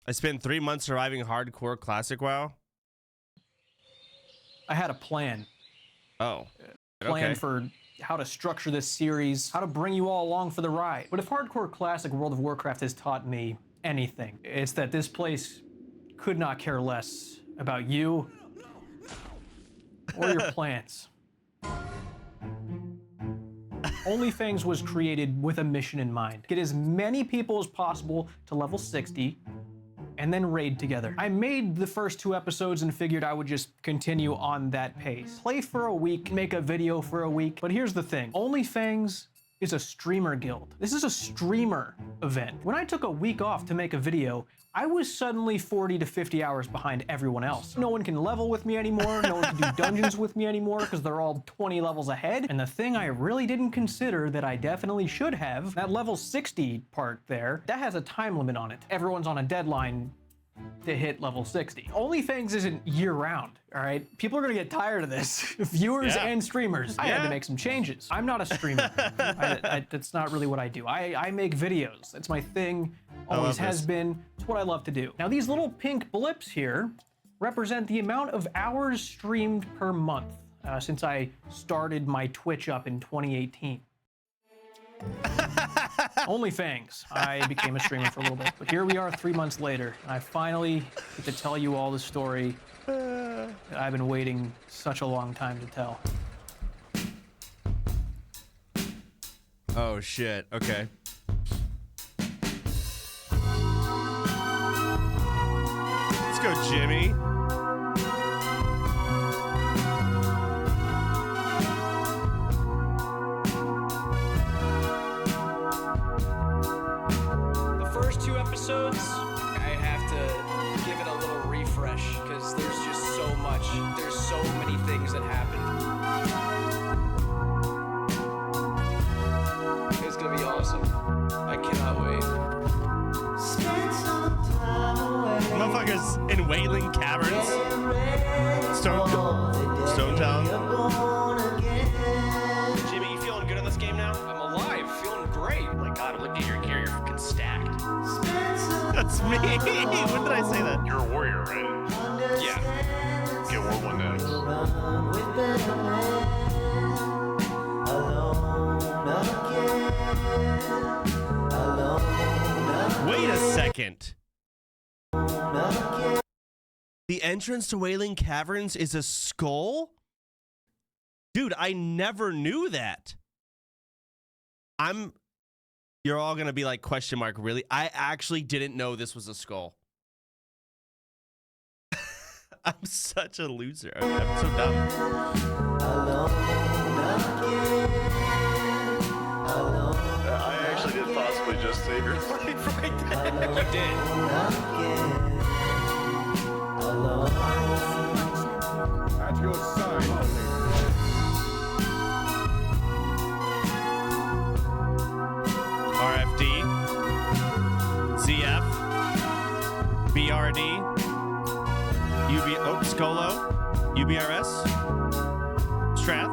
I spent 3 months surviving hardcore classic WoW. I had a plan. Oh. Plan Okay. for how to structure this series, how to bring you all along for the ride. But if hardcore classic World of Warcraft has taught me anything, it's that this place could not care less about you or your plans. OnlyFangs was created with a mission in mind. Get as many people as possible to level 60 and then raid together. I made the first 2 episodes and figured I would just continue on that pace. Play for a week, make a video for a week. But here's the thing, OnlyFangs is a streamer guild. This is a streamer event. When I took a week off to make a video, I was suddenly 40 to 50 hours behind everyone else. No one can level with me anymore, no one can do dungeons with me anymore because they're all 20 levels ahead. And the thing I really didn't consider that I definitely should have, that level 60 part there, that has a time limit on it. Everyone's on a deadline to hit level 60. OnlyFangs isn't year-round, all right? People are gonna get tired of this. Viewers and streamers. I had to make some changes. I'm not a streamer. That's not really what I do. I make videos. That's my thing, always has been. It's what I love to do. Now, these little pink blips here represent the amount of hours streamed per month since I started my Twitch up in 2018. OnlyFangs. I became a streamer for a little bit, but here we are 3 months later, and I finally get to tell you all the story that I've been waiting such a long time to tell. Oh shit. Okay. Let's go, Jimmy. Episodes, I have to give it a little refresh because there's just so much. There's so many things that happened. It's gonna be awesome. I cannot wait. Motherfuckers in Wailing Caverns. Stone Town. Jimmy, you feeling good in this game now? I'm alive, feeling great. Oh my god, I'm looking at your gear, you're fucking stacked. That's me. When did I say that? You're a warrior, right? Yeah. Get war one next. Wait a second. The entrance to Wailing Caverns is a skull? Dude, I never knew that. You're all gonna be like, question mark, really? I actually didn't know this was a skull. I'm such a loser. I'm so dumb. I actually did possibly just save your life right there. You did. At your side. RFD, ZF, BRD, Skolo, UBRS, Strath.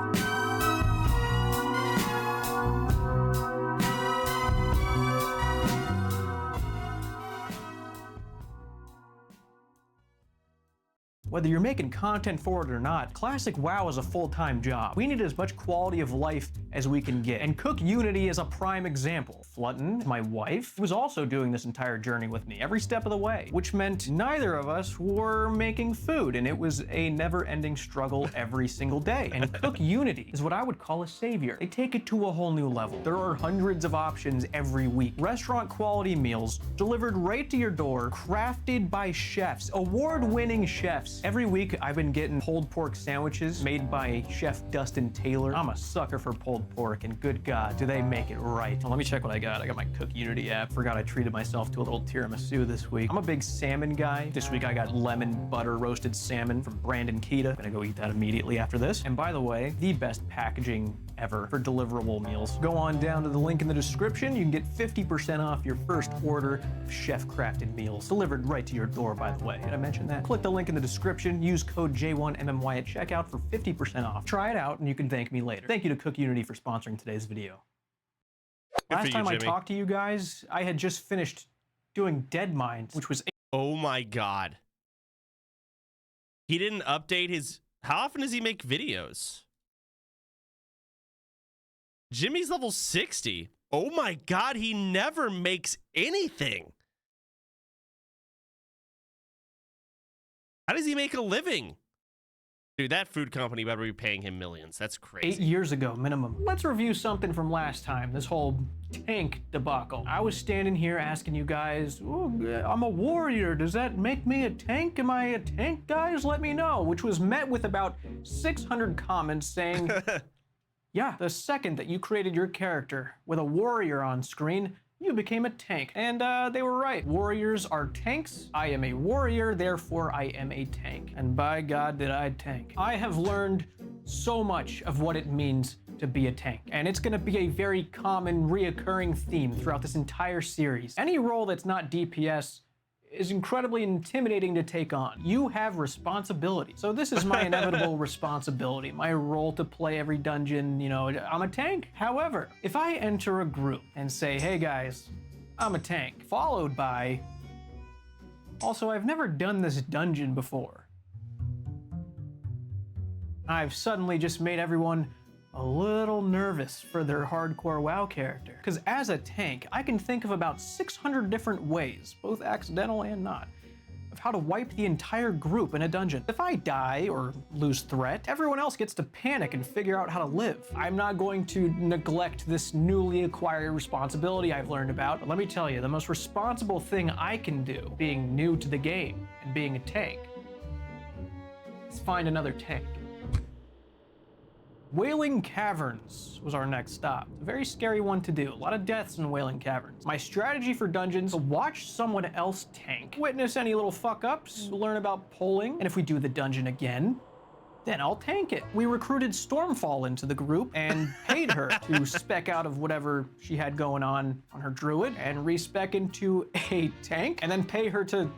Whether you're making content for it or not, Classic WoW is a full-time job. We need as much quality of life as we can get, and Cook Unity is a prime example. Flutton, my wife, was also doing this entire journey with me every step of the way, which meant neither of us were making food, and it was a never-ending struggle every single day. And Cook Unity is what I would call a savior. They take it to a whole new level. There are hundreds of options every week. Restaurant quality meals delivered right to your door, crafted by chefs, award-winning chefs. Every week I've been getting pulled pork sandwiches made by Chef Dustin Taylor. I'm a sucker for pulled pork, and good God, do they make it right. Well, let me check what I got. I got my Cook Unity app. Forgot I treated myself to a little tiramisu this week. I'm a big salmon guy. This week I got lemon butter roasted salmon from Brandon Kita. Gonna go eat that immediately after this. And by the way, the best packaging ever for deliverable meals. Go on down to the link in the description. You can get 50% off your first order of chef-crafted meals delivered right to your door, by the way. Did I mention that? Click the link in the description. Use code J1MMY at checkout for 50% off. Try it out and you can thank me later. Thank you to Cook Unity for sponsoring today's video. Last time I talked to you guys, I had just finished doing Dead Mines, which was Oh my god. He didn't update his... How often does he make videos? Jimmy's level 60. Oh my god, he never makes anything. How does he make a living? Dude, that food company better be paying him millions. That's crazy. 8 years ago, minimum. Let's review something from last time, this whole tank debacle. I was standing here asking you guys, oh, I'm a warrior. Does that make me a tank? Am I a tank, guys? Let me know. Which was met with about 600 comments saying, yeah, the second that you created your character with a warrior on screen, you became a tank. And they were right. Warriors are tanks. I am a warrior, therefore I am a tank. And by God, did I tank. I have learned so much of what it means to be a tank. And it's gonna be a very common, reoccurring theme throughout this entire series. Any role that's not DPS is incredibly intimidating to take on. You have responsibility. So this is my inevitable responsibility, my role to play every dungeon, you know, I'm a tank. However, if I enter a group and say, hey guys, I'm a tank, followed by, also I've never done this dungeon before, I've suddenly just made everyone a little nervous for their hardcore WoW character. Because as a tank, I can think of about 600 different ways, both accidental and not, of how to wipe the entire group in a dungeon. If I die or lose threat, everyone else gets to panic and figure out how to live. I'm not going to neglect this newly acquired responsibility I've learned about, but let me tell you, the most responsible thing I can do, being new to the game and being a tank, is find another tank. Wailing Caverns was our next stop. A very scary one to do. A lot of deaths in Wailing Caverns. My strategy for dungeons: to watch someone else tank, witness any little fuck ups, learn about polling, and if we do the dungeon again, then I'll tank it. We recruited Stormfall into the group and paid her to spec out of whatever she had going on her druid and respec into a tank, and then pay her to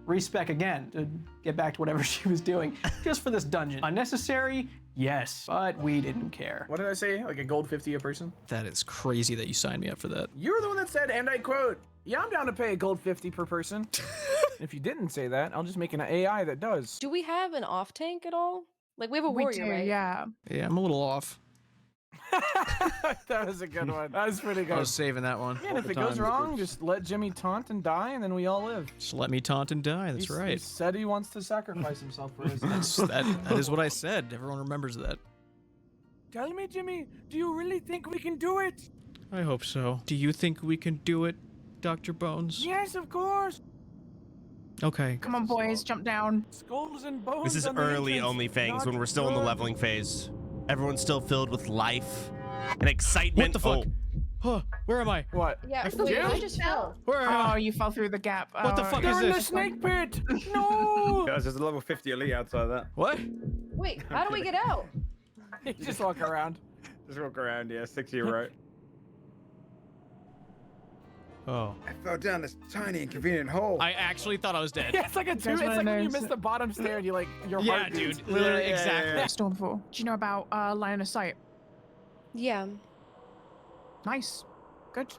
respec again to get back to whatever she was doing just for this dungeon. Unnecessary? Yes, but we didn't care. What did I say? Like a gold 50 a person? That is crazy that you signed me up for that. You were the one that said, and I quote, yeah, I'm down to pay a gold 50 per person. If you didn't say that, I'll just make an AI that does. Do we have an off tank at all? Like we have a warrior, right? Yeah. Yeah, I'm a little off. That was a good one. That was pretty good. I was saving that one. Yeah, and if it goes wrong, just let Jimmy taunt and die, and then we all live. Just let me taunt and die. That's He right. said he wants to sacrifice himself for his that is what I said. Everyone remembers that. Tell me, Jimmy, do you really think we can do it? I hope so. Do you think we can do it, Dr. Bones? Yes, of course. Okay. Come on, boys, jump down. Skulls and bones. This is on the early entrance. OnlyFans Not when we're still in the good. leveling phase. Everyone's still filled with life and excitement. What the fuck? Huh, where am I? What? Yeah, I wait, fell. I just fell. Where am Oh, I? you fell through the gap. What the fuck is You're in the this? snake pit. No. Guys, there's a level 50 elite outside that. What? Wait, how do we get out? You just walk around. Just walk around, yeah, stick to your right. Oh. I fell down this tiny inconvenient hole. I actually thought I was dead. Yeah, it's like a two. It's one like of when you those- miss the bottom stair and you like your Yeah, heart beats. dude. Literally, Yeah, yeah, exactly. yeah. Stormfall. Do you know about line of sight? Yeah. Nice. Good.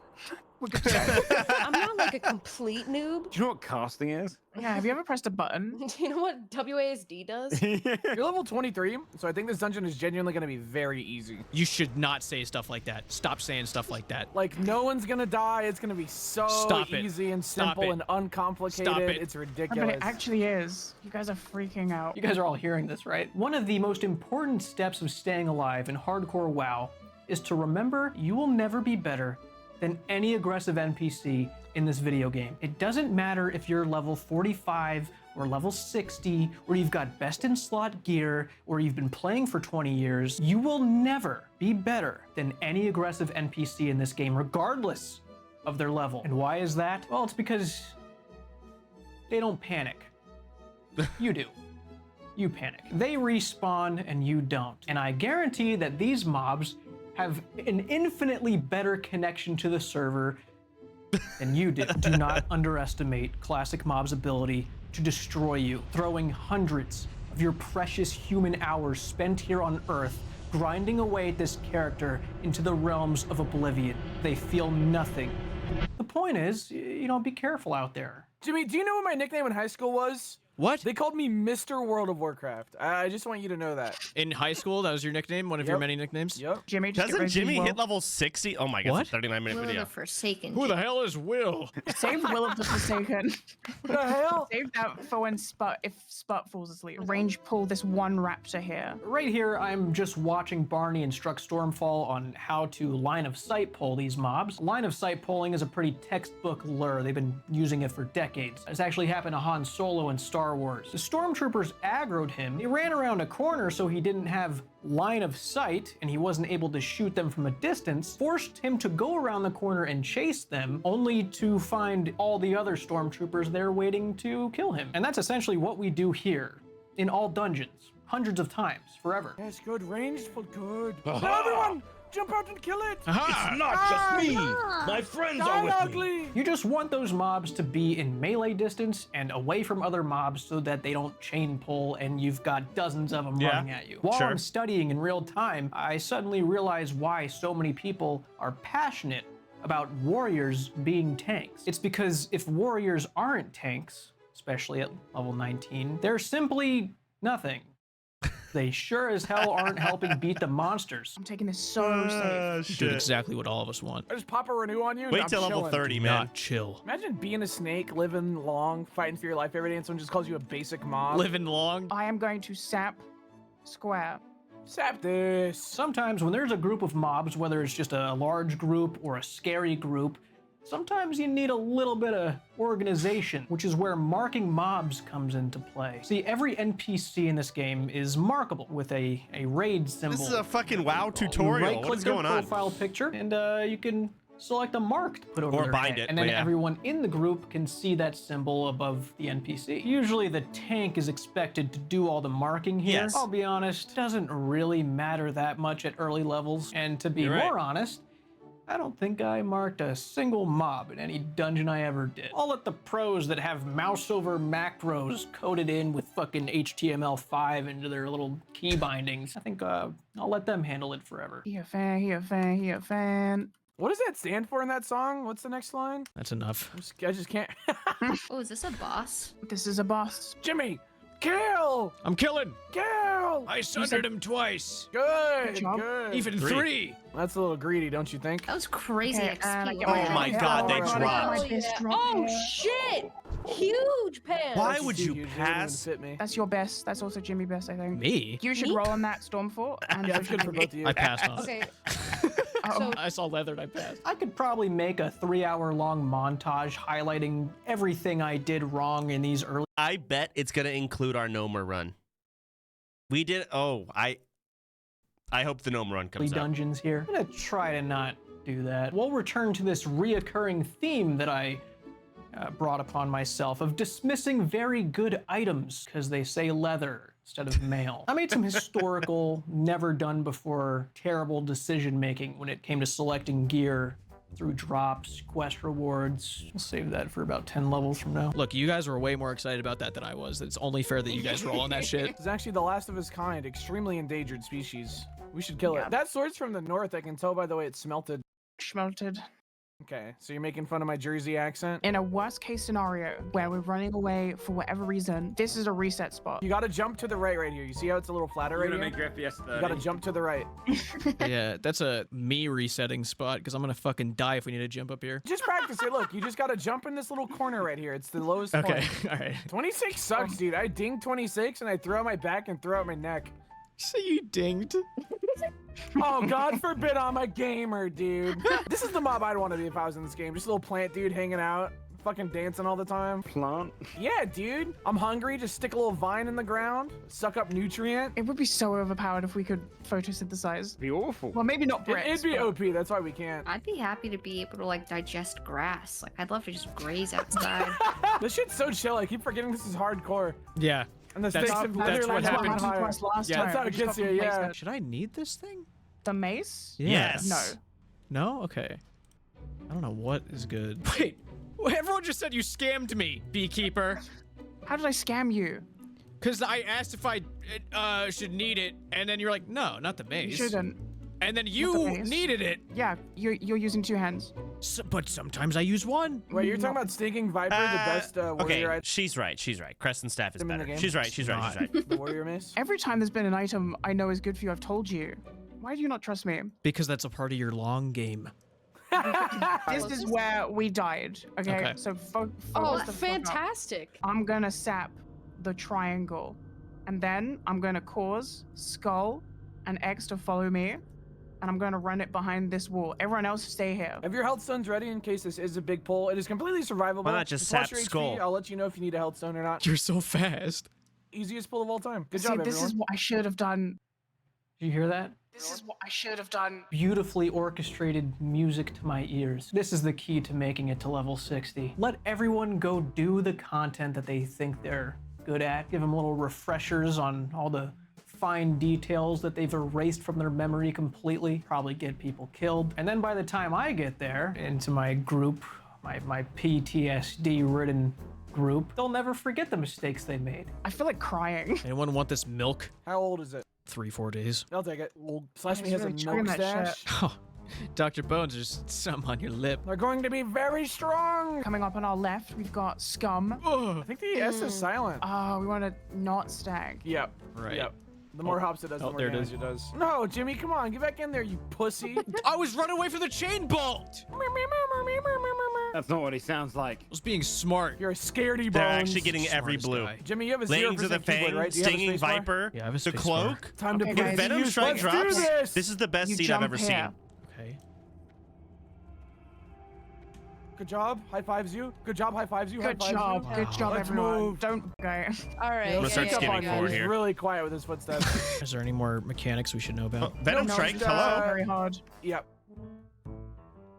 I'm not like a complete noob. Do you know what casting is? Yeah, have you ever pressed a button? Do you know what WASD does? You're level 23, so I think this dungeon is genuinely going to be very easy. You should not say stuff like that. Stop saying stuff like that. Like, no one's going to die. It's going to be so Stop it. easy and Stop simple it. and uncomplicated. Stop it. It's But ridiculous. it actually is. You guys are freaking out. You guys are all hearing this, right? One of the most important steps of staying alive in hardcore WoW is to remember you will never be better than any aggressive NPC in this video game. It doesn't matter if you're level 45 or level 60, or you've got best in slot gear, or you've been playing for 20 years, you will never be better than any aggressive NPC in this game, regardless of their level. And why is that? Well, it's because they don't panic. You do. You panic. They respawn and you don't. And I guarantee that these mobs have an infinitely better connection to the server than you do. Do not underestimate Classic Mob's ability to destroy you, throwing hundreds of your precious human hours spent here on Earth grinding away at this character into the realms of oblivion. They feel nothing. The point is, you know, be careful out there. Jimmy, do you know what my nickname in high school was? What? They called me Mr. World of Warcraft. I just want you to know that. In high school, that was your nickname? One of your Yep. many nicknames? Yep. Jimmy, just get Doesn't ready to Jimmy Will. hit level 60? Oh my god, What? it's a 39-minute Will video. the Forsaken. Who the hell is Will? Save Will of the Forsaken. What the hell? Save that for when if Sput falls asleep. Range pull this one raptor here. Right here, I'm just watching Barney instruct Stormfall on how to line of sight pull these mobs. Line of sight pulling is a pretty textbook lure. They've been using it for decades. It's actually happened to Han Solo in Star Wars. The stormtroopers aggroed him. He ran around a corner so he didn't have line of sight and he wasn't able to shoot them from a distance, forced him to go around the corner and chase them, only to find all the other stormtroopers there waiting to kill him. And that's essentially what we do here in all dungeons, hundreds of times, forever. Yes, good. Ranged for good. Now everyone, jump out and kill it. Aha! Not just me. My friends are Die with me. ugly. You just want those mobs to be in melee distance and away from other mobs so that they don't chain pull and you've got dozens of them Yeah, running at you. While sure. I'm studying in real time, I suddenly realize why so many people are passionate about warriors being tanks. It's because if warriors aren't tanks, especially at level 19, they're simply nothing. They sure as hell aren't helping beat the monsters. I'm taking this so safe. You did exactly what all of us want. I just pop a renew on you. and Wait I'm till level chilling. 30, man. Not chill. Imagine being a snake, living long, fighting for your life every day, and someone just calls you a basic mob. Living long. I am going to sap square. Sap this. Sometimes when there's a group of mobs, whether it's just a large group or a scary group, sometimes you need a little bit of organization, which is where marking mobs comes into play. See, every NPC in this game is markable with a raid symbol. This is a fucking WoW You tutorial. right-click What is their going on? profile picture, and you can select a mark to put over Or their bind head. it, and then but yeah. everyone in the group can see that symbol above the NPC. Usually the tank is expected to do all the marking here. Yes. I'll be honest, doesn't really matter that much at early levels. And to be You're right. more honest, I don't think I marked a single mob in any dungeon I ever did. I'll let the pros that have mouse over macros coded in with fucking HTML5 into their little key bindings, I think I'll let them handle it forever. He a fan, he a fan, he a fan. What does that stand for in that song? What's the next line? That's enough. I just can't. Oh, is this a boss? This is a boss. Jimmy, kill! I'm killing. Kill! I sundered him twice. Good, Good job. good. Even three. That's a little greedy, don't you think? That was crazy Okay, and I XP. get Oh my god, they Oh, dropped. Oh, yeah. Oh shit! Huge pan. Why That's would too you huge, they didn't even pass? fit me. That's your best. That's also Jimmy best, I think. Me? You should Me? roll on that Stormfort. And Yeah, it's good for both of you. I passed on. Okay. Oh, I saw leather and I passed. I could probably make a 3-hour-long montage highlighting everything I did wrong in these early I bet it's gonna include our Noma run. We did. Oh, I hope the Noma run comes out. dungeons here. I'm gonna try to not do that. We'll return to this reoccurring theme that I brought upon myself of dismissing very good items because they say leather instead of mail. I made some historical, never done before, terrible decision making when it came to selecting gear through drops, quest rewards. We'll save that for about 10 levels from now. Look, you guys were way more excited about that than I was. It's only fair that you guys roll on that shit. It's actually the last of its kind, extremely endangered species. We should kill Yeah. it. That sword's from the north. I can tell by the way it's smelted. smelted. Okay, so you're making fun of my Jersey accent? In a worst case scenario where we're running away for whatever reason, this is a reset spot. You gotta jump to the right here. You see how it's a little flatter right here? You gotta jump to the right. Yeah, that's a me resetting spot because I'm gonna fucking die if we need to jump up here. Just practice it. Look, you just gotta jump in this little corner right here. It's the lowest Okay, point. all right. 26 sucks, dude. I dinged 26 and I threw out my back and threw out my neck. So you dinged. Oh, God forbid I'm a gamer, dude. This is the mob I'd want to be if I was in this game. Just a little plant dude hanging out, fucking dancing all the time. Plant. Yeah, dude. I'm hungry. Just stick a little vine in the ground, suck up nutrient. It would be so overpowered if we could photosynthesize. Be awful. Well, maybe not bricks. It'd be but- OP. That's why we can't. I'd be happy to be able to like digest grass. Like I'd love to just graze outside. This shit's so chill. I keep forgetting this is hardcore. Yeah. And the That's- stakes have that's literally what gotten happened. higher. to us last Yeah. time. That's how We it just gets got you, replaced yeah. it. Should I need this thing? The mace? Yes. No. No? Okay. I don't know what is good. Wait. Everyone just said you scammed me, beekeeper. How did I scam you? Because I asked if I should need it, and then you're like, no, not the You mace. shouldn't. And then With you the base. needed it. Yeah, you're using 2 hands. But sometimes I use one. Wait, you're talking about Stinking Viper, the best Okay, warrior she's right. She's right. Crescent Staff is item in the better. game? She's right. She's right. She's right. the warrior mace? Every time there's been an item I know is good for you, I've told you. Why do you not trust me? Because that's a part of your long game. This is where we died. Okay, Okay. so Oh, focus the fuck up. fantastic. I'm gonna sap the triangle, and then I'm gonna cause Skull and X to follow me, and I'm gonna run it behind this wall. Everyone else stay here. Have your health stones ready in case this is a big pull? It is completely survivable. Why not just watch sap your HP, Skull? I'll let you know if you need a health stone or not. You're so fast. Easiest pull of all time. Good See, job, this everyone. is what I should have done. Did you hear that? This is what I should have done. Beautifully orchestrated music to my ears. This is the key to making it to level 60. Let everyone go do the content that they think they're good at. Give them little refreshers on all the fine details that they've erased from their memory completely. Probably get people killed. And then by the time I get there, into my group, my PTSD-ridden group, they'll never forget the mistakes they made. I feel like crying. Anyone want this milk? How old is it? 3-4 days. I'll take it. Slash me He's has a really chugging milk that stash. Oh, Dr. Bones, there's some on your lip. They're going to be very strong. Coming up on our left, we've got Scum. I think the S is silent. We want to not stag. Yep. Right. Yep. The more hops it does, the Oh, more there it damage is. it does. No, Jimmy, come on, get back in there, you pussy. I was running away from the chain bolt. That's not what he sounds like. I was being smart. You're a scaredy bones. They're actually getting every Smartest blue. guy. Jimmy, you have a 0% Lanes of the keyboard, Fang, right? Do you have a Stinging space bar? Viper, Yeah, I have a the space Cloak. bar. Time to Okay, put guys. If Venom Let's Strike do drops, this. this is the best You seed I've jump ever here. seen. Okay. Good job. High fives you. Good job. High fives you. Good high fives job. You. Good job, Let's everyone. move. Don't go. All right. Let's start Sneak up skimming on you. forward He's here. really quiet with his footsteps. Is there any more mechanics we should know about? Venom No, Strike, it's hello. very hard. Yep.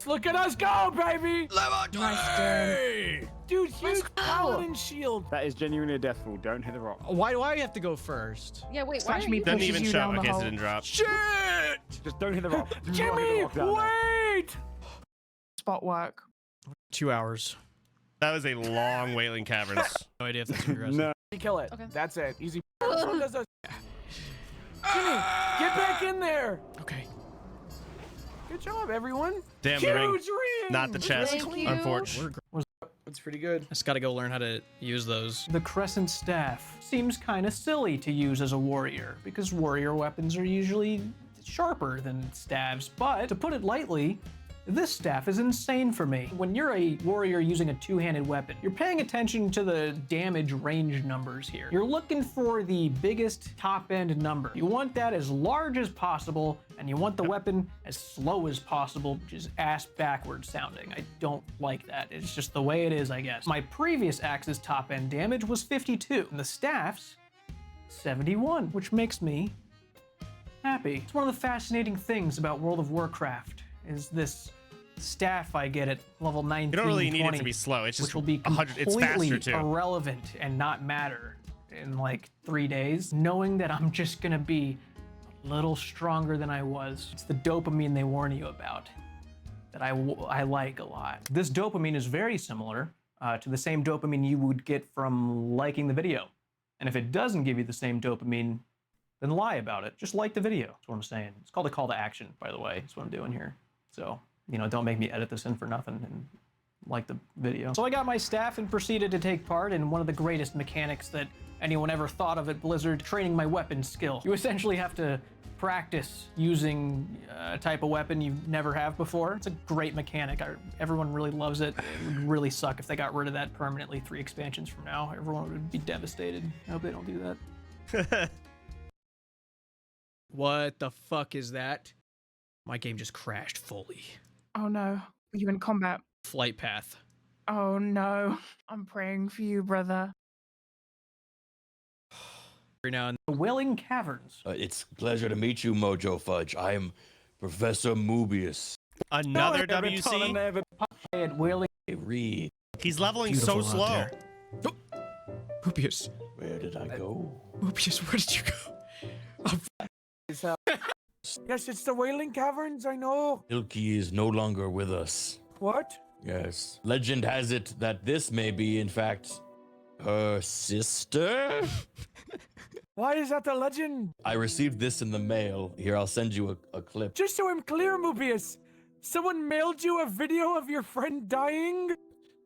Look at us go, baby! Nice, Dude, huge paladin shield. That is genuinely a death fall. Don't hit the rock. Why do I have to go first? Yeah, wait, why Slash are me you... Doesn't pushes even you show. down the Okay, so it hole. didn't drop. Shit! Just don't hit the rock. Do not hit the Jimmy, rock down there. wait! Spot work. 2 hours. That was a long Wailing Caverns. No idea if that's aggressive. No. You kill it. Okay. That's it. Easy. This one does those. Jimmy, get back in there. Okay. Good job, everyone. Damn, Huge the ring. ring. Not the chest, Thank you. unfortunately. That's pretty good. I just gotta go learn how to use those. The Crescent Staff seems kind of silly to use as a warrior, because warrior weapons are usually sharper than staves, but to put it lightly, this staff is insane for me. When you're a warrior using a two-handed weapon, you're paying attention to the damage range numbers here. You're looking for the biggest top-end number. You want that as large as possible, and you want the weapon as slow as possible, which is ass backwards sounding. I don't like that. It's just the way it is, I guess. My previous axe's top-end damage was 52, and the staff's 71, which makes me happy. It's one of the fascinating things about World of Warcraft, is this staff I get at level 19, You don't really need it 20, to be slow. It's just which will be 100. It's completely faster too. irrelevant and not matter in like 3 days, knowing that I'm just gonna be a little stronger than I was. It's the dopamine they warn you about that I like a lot. This dopamine is very similar to the same dopamine you would get from liking the video. And if it doesn't give you the same dopamine, then lie about it. Just like the video. That's what I'm saying. It's called a call to action, by the way. That's what I'm doing here. So, you know, don't make me edit this in for nothing and like the video. So I got my staff and proceeded to take part in one of the greatest mechanics that anyone ever thought of at Blizzard, training my weapon skill. You essentially have to practice using a type of weapon you never have before. It's a great mechanic. Everyone really loves it. It would really suck if they got rid of that permanently 3 expansions from now. Everyone would be devastated. I hope they don't do that. What the fuck is that? My game just crashed fully. Oh no. Are you in combat? Flight path. Oh no. I'm praying for you, brother. Every now and The Wailing Caverns. It's a pleasure to meet you, Mojo Fudge. I am Professor Mobius. Another WC. At Wailing. Hey, Reed, He's leveling so Beautiful slow. out there. Mobius. where did I go? Mobius, where did you go? Yes, it's the Wailing Caverns, I know. Ilky is no longer with us. What? Yes. Legend has it that this may be, in fact, Her sister? Why is that the legend? I received this in the mail. Here, I'll send you a clip. Just so I'm clear, Mobius, someone mailed you a video of your friend dying?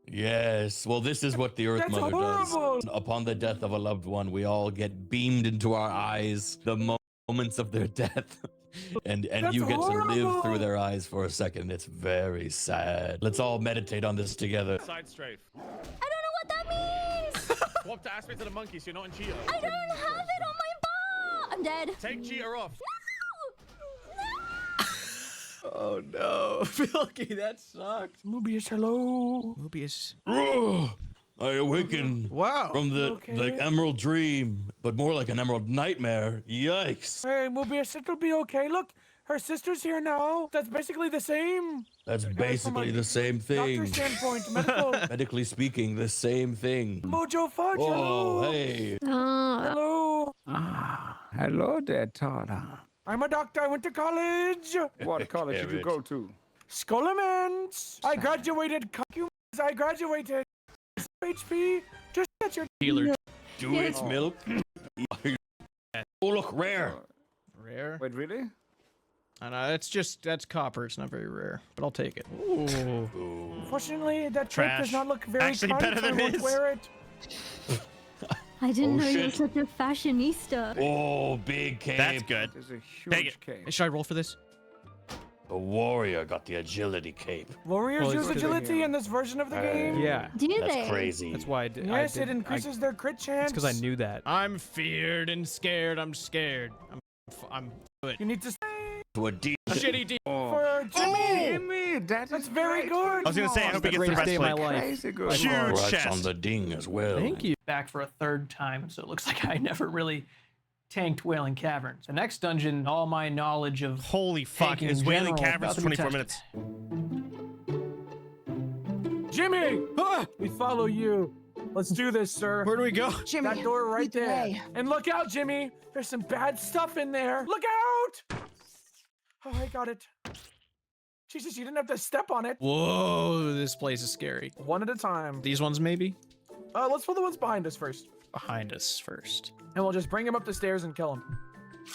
Yes. Well, this is what the Earth That's Mother horrible. does. Upon the death of a loved one, we all get beamed into our eyes the moments of their death. and That's you get to live horrible. through their eyes for a second. It's very sad. Let's all meditate on this together. Side strafe. I don't know what that means. Swap to aspect of the monkey so you're not in cheetah. I don't have it on my bar. I'm dead. Take cheetah off. Oh no, Milky, that sucked. Mobius, hello. Mobius. I awaken Wow. from the Okay. emerald dream, but more like an emerald nightmare. Yikes. Hey, Mobius, it'll be okay. Look, her sister's here now. That's basically the same. That's basically the same Doctor thing. standpoint, medical. Medically speaking, the same thing. Mojo Fudge, hello. Oh, hey. Hello. Hello there, Tara. I'm a doctor. I went to college. What college did you go to? Skullament. I graduated. I graduated. HP. Just get your Dealer. Do it, milk. Oh, look, rare. Rare. Wait, really? I know, that's copper. It's not very rare, but I'll take it. Ooh. Unfortunately, that cape Trash. does not look very Actually cunt. better than I won't his. wear it. I didn't Oh, know you were shit. such a fashionista. Oh, big cape. That's good. There's a Take huge it. cave. Hey, should I roll for this? The warrior got the agility cape. Warriors Well, use it's 'cause agility in this version of the game. Yeah. Do That's they? crazy. That's why I did. Yes, it increases their crit chance. It's because I knew that. I'm feared and scared. I'm scared. I'm good. You need to To a deep. Shitty D. for Jimmy. Jimmy, That's very good. I was gonna say, I hope he gets the greatest rest day of my plate. life. Crazy good. Huge Congrats chest. on the ding as well. Thank you. Back for a third time, so it looks like I never really tanked Wailing Caverns. The next dungeon, all my knowledge of Holy fuck! tanking Is in Wailing general Caverns about to be 24 tested. minutes? Jimmy, we follow you. Let's do this, sir. Where do we go? Jimmy, That door right there. delay. And look out, Jimmy. There's some bad stuff in there. Look out! Oh, I got it. Jesus, you didn't have to step on it. Whoa, this place is scary. One at a time. These ones maybe? Let's pull the ones behind us first. Behind us first. And we'll just bring him up the stairs and kill him.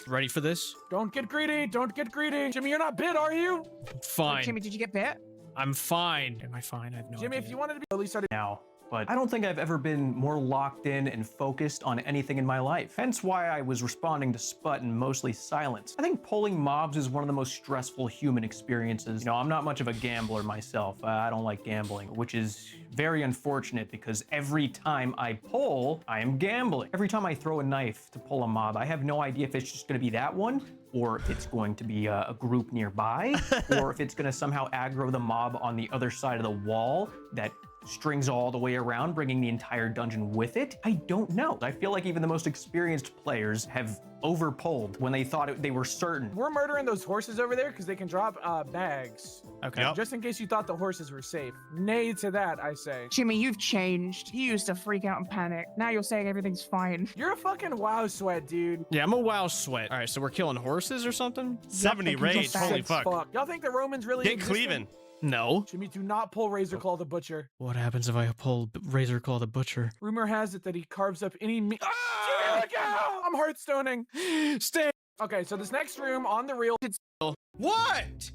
Ready for this? Don't get greedy. Don't get greedy. Jimmy, you're not bit, are you? Fine. Jimmy, did you get bit? I'm fine. Am I fine? I have no Jimmy, idea. if you wanted to be, at least I Now, but I don't think I've ever been more locked in and focused on anything in my life. Hence why I was responding to Sput in mostly silence. I think pulling mobs is one of the most stressful human experiences. You know, I'm not much of a gambler myself. I don't like gambling, which is very unfortunate because every time I pull, I am gambling. Every time I throw a knife to pull a mob, I have no idea if it's just gonna be that one, or if it's going to be a group nearby, or if it's gonna somehow aggro the mob on the other side of the wall that strings all the way around, bringing the entire dungeon with it. I don't know. I feel like even the most experienced players have overpulled when they thought they were certain. We're murdering those horses over there because they can drop bags. Okay. Yep. Just in case you thought the horses were safe. Nay to that, I say. Jimmy, you've changed. You used to freak out and panic. Now you're saying everything's fine. You're a fucking wow sweat, dude. Yeah, I'm a wow sweat. All right, so we're killing horses or something? 70 Yup, they can rage. just Holy bags. fuck! Y'all think the Romans really Get existed? cleaving. No. Jimmy, do not pull Razorclaw the Butcher. What happens if I pull Razorclaw the Butcher? Rumor has it that he carves up any meat. Jimmy, look out! I'm hearthstoning. Stay. Okay, so this next room on the real, What?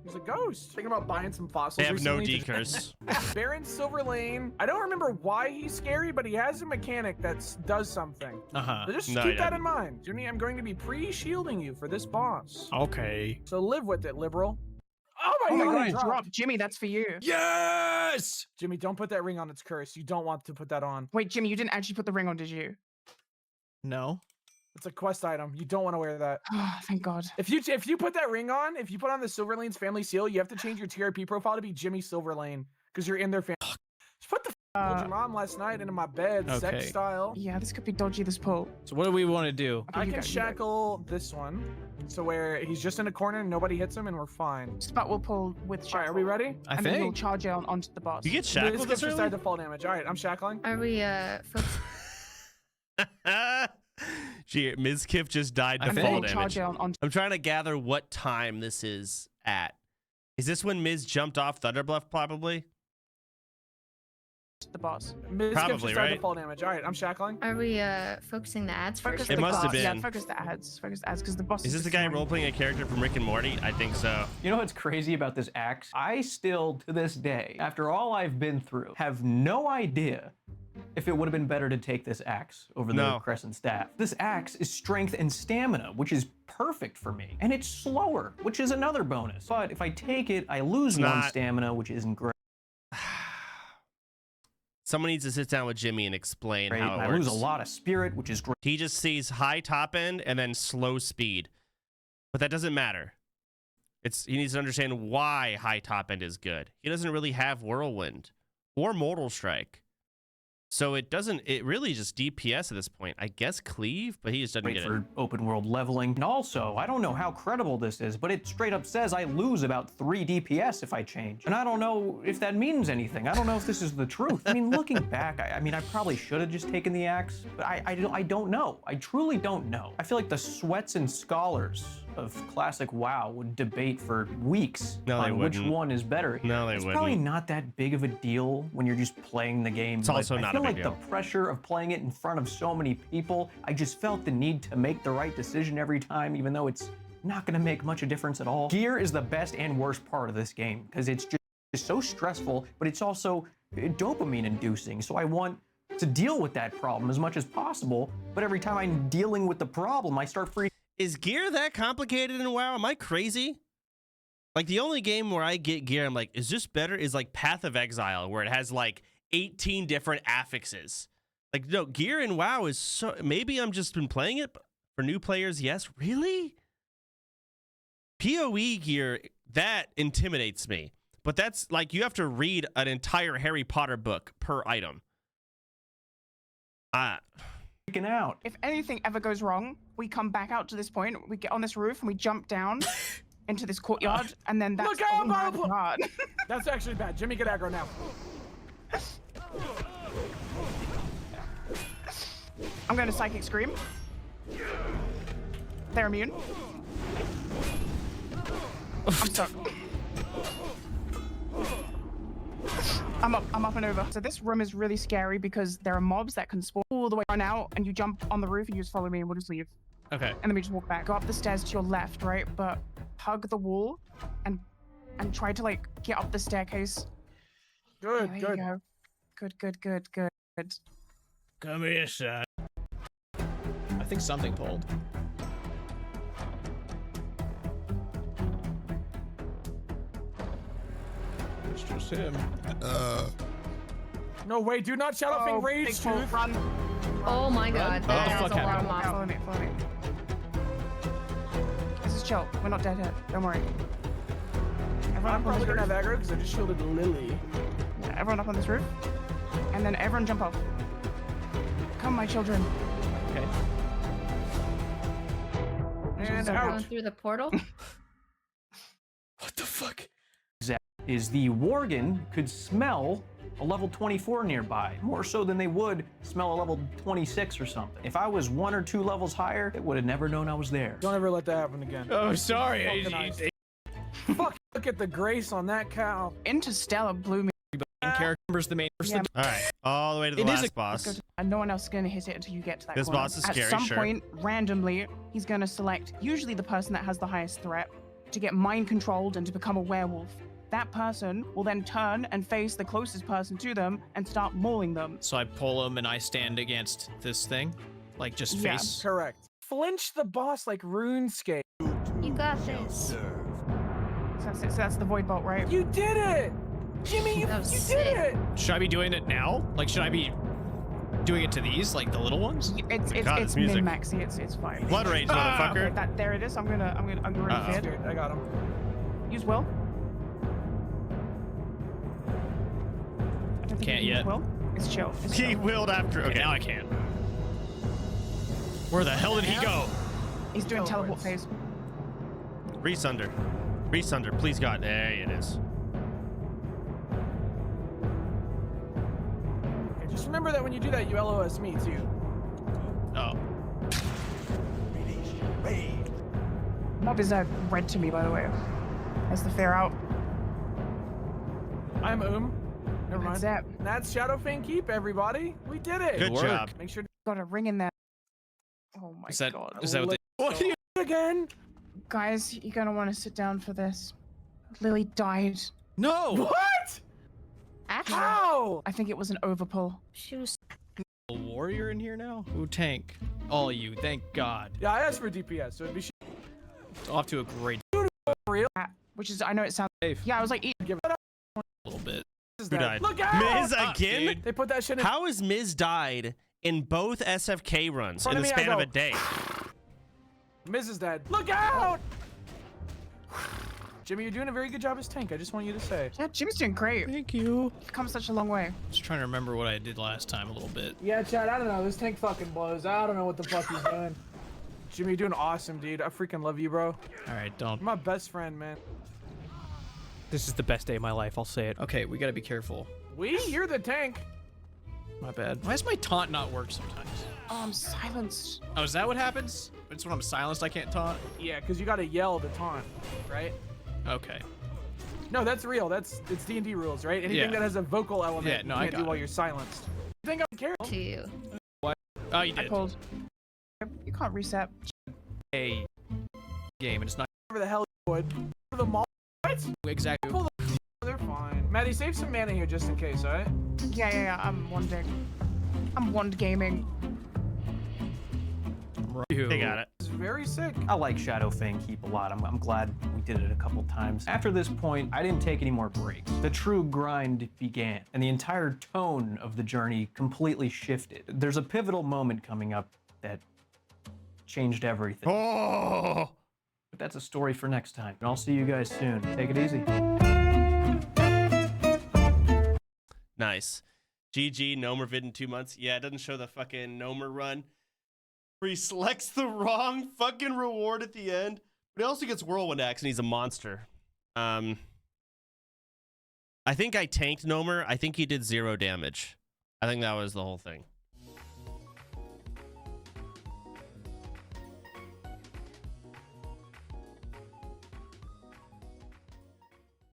there's a ghost. Thinking about buying some fossils. They have no recently. decurs. Baron Silver Lane. I don't remember why he's scary, but he has a mechanic that does something. Uh-huh. So just No, keep he that doesn't. in mind. Jimmy, I'm going to be pre-shielding you for this boss. Okay. So live with it, liberal. Oh Oh my my god, god, it it dropped. dropped. Jimmy, that's for you. Yes! Jimmy, don't put that ring on its curse. You don't want to put that on. Wait, Jimmy, you didn't actually put the ring on, did you? No. It's a quest item. You don't want to wear that. Oh, thank God. If you put that ring on, if you put on the Silverlane's family seal, you have to change your TRP profile to be Jimmy Silverlane because you're in their family. Just put the told your mom last night into my bed, Okay. sex style. Yeah, this could be dodgy, this pull. So what do we want to do? I You can go, you go. shackle this one, so where he's just in a corner and nobody hits him and we're fine. Spot will pull with shackle. All right, are we ready? I and then he'll think. charge it onto the boss. You get This shackled gets this your early? side to fall damage. All right, I'm shackling. Are we Gee, Ms. Kiff just died to I and then fall he'll damage. charge it onto I'm trying to gather what time this is at. Is this when Miz jumped off Thunderbluff, probably? the boss. Probably, right? Fall damage. All right, I'm shackling. Are we focusing the ads Focus first? It the must have boss. Yeah, been. focus the ads. Focus the ads because the boss Is this the guy role-playing a character from Rick and Morty? I think so. You know what's crazy about this axe? I still, to this day, after all I've been through, have no idea if it would have been better to take this axe over the Crescent Staff. This axe is strength and stamina, which is perfect for me. And it's slower, which is another bonus. But if I take it, I lose one stamina, which isn't great. Someone needs to sit down with Jimmy and explain how it works. I lose a lot of spirit, which is great. He just sees high top end and then slow speed. But that doesn't matter. He needs to understand why high top end is good. He doesn't really have Whirlwind or Mortal Strike. So it really just DPS at this point. I guess Cleave, but he just doesn't get it. For open world leveling. And also, I don't know how credible this is, but it straight up says I lose about 3 DPS if I change. And I don't know if that means anything. I don't know if this is the truth. I mean, looking back, I mean, I probably should have just taken the axe, but I don't know. I truly don't know. I feel like the sweats and scholars of classic WoW would debate for weeks on which one is better. No, they it's wouldn't. Probably not that big of a deal when you're just playing the game. It's also not a big deal. The pressure of playing it in front of so many people, I just felt the need to make the right decision every time, even though it's not going to make much of a difference at all. Gear is the best and worst part of this game because it's just so stressful, but it's also dopamine inducing. So I want to deal with that problem as much as possible, but every time I'm dealing with the problem, I start freaking. Is gear that complicated in WoW? Am I crazy? Like, the only game where I get gear, I'm like, is this better? Is like Path of Exile, where it has like 18 different affixes. Like, no, gear in WoW is so... Maybe I'm just been playing it, but for new players, yes. Really? PoE gear, that intimidates me. But that's like, you have to read an entire Harry Potter book per item. Freaking out. If anything ever goes wrong, we come back out to this point, we get on this roof and we jump down into this courtyard, and then that's Look out, That's actually bad. Jimmy, get aggro now. I'm going to Psychic Scream. They're immune. I'm stuck. I'm up and over. So this room is really scary because there are mobs that can spawn all the way run out, and you jump on the roof and you just follow me and we'll just leave. Okay. And then we just walk back. Go up the stairs to your left, right? But hug the wall and try to like get up the staircase. Good, there good. You go. Good. Come here, son. I think something pulled. It's just him. No way, do not Shadowfang Rage Tooth. Run. Oh my god, that's fuck a lot of happened? mobs. Follow me. This is chill. We're not dead yet. Don't worry. Everyone I'm up on probably this gonna roof. have aggro because I just shielded Lily. Yeah, everyone up on this roof. And then everyone jump off. Come, my children. Okay. And Going out. through the portal. What the fuck? Is the Worgen could smell a level 24 nearby, more so than they would smell a level 26 or something. If I was 1 or 2 levels higher, it would have never known I was there. Don't ever let that happen again. Oh, sorry. Fuck, look at the grace on that cow. Interstellar blew me. Character's the main. Yeah. All right. All the way to the It is last a- boss. And no one else is going to hit it until you get to that This corner. boss is At scary, some sure. point, randomly, he's going to select usually the person that has the highest threat to get mind controlled and to become a werewolf. That person will then turn and face the closest person to them and start mauling them. So I pull him and I stand against this thing, like just Yeah. face. Correct. Flinch the boss like RuneScape. You got this. So that's the void bolt, right? You did it! Jimmy, you That was did sick. it! Should I be doing it now? Like, should I be doing it to these, like the little ones? It's God, it's this music. min-maxy. It's fine. Blood rage, Okay, motherfucker. there it is. I'm gonna Uh-oh. fit. Dude, I got him. Use will. I don't think Can't you can use yet. Will. It's chill. It's He chill. willed after. Okay, Okay. now I can. Where the hell did he go? He's doing teleport phase. Resunder. Resunder, please God. There it is. Okay, just remember that when you do that, you LOS me too. Oh. Mob is red to me, by the way. That's the fair out. I'm Never mind. That's it. That's Shadowfang Keep, everybody. We did it. Good job. Make sure to Got a ring in there. Oh my Is that god. is that what they? What are you? again. Guys, you're gonna want to sit down for this. Lily died. No. What? Actually, How? I think it was an overpull. she was. A warrior in here now? Ooh, tank. All you. Thank God. Yeah, I asked for DPS, so it'd be It's off to a great real. Which is, I know it sounds. safe. Yeah, I was like, Give it up. A little bit. Is Who that- died? Look out! Miz again? dude. They put that shit in. How is Miz died in both SFK runs Front in of the me, I span of go. a day? Miz is dead. Look out! Jimmy, you're doing a very good job as tank. I just want you to say. yeah, Jimmy's doing great. Thank you. You've come such a long way. Just trying to remember what I did last time a little bit. Yeah, Chad, I don't know. This tank fucking blows. I don't know what the fuck he's doing. Jimmy, you're doing awesome, dude. I freaking love you, bro. All right, don't. You're my best friend, man. This is the best day of my life, I'll say it. Okay, we gotta be careful. You're the tank. My bad. Why does my taunt not work sometimes? Oh, I'm silenced. Oh, is that what happens? It's when I'm silenced I can't taunt? Yeah, because you gotta yell to taunt, right? Okay. No, that's real. It's D&D rules, right? Anything Yeah. that has a vocal element, Yeah, no, you I can't got do while it. you're silenced. You think I'm careful? To you. Oh, you I did. pulled. You can't reset. A game, and it's not Whatever the hell you would. For the mall. What? exactly. Pull They're fine. Maddie, save some mana here just in case, alright? Yeah. I'm wanding. I'm wand gaming. They got it. It's very sick. I like Shadowfang Keep a lot. I'm glad we did it a couple times. After this point, I didn't take any more breaks. The true grind began, and the entire tone of the journey completely shifted. There's a pivotal moment coming up that changed everything. Oh! But that's a story for next time. And I'll see you guys soon. Take it easy. Nice. GG, Nomer vid in 2 months. Yeah, it doesn't show the fucking Nomer run. Where he selects the wrong fucking reward at the end. But he also gets Whirlwind Axe and he's a monster. I think I tanked Nomer. I think he did 0 damage. I think that was the whole thing.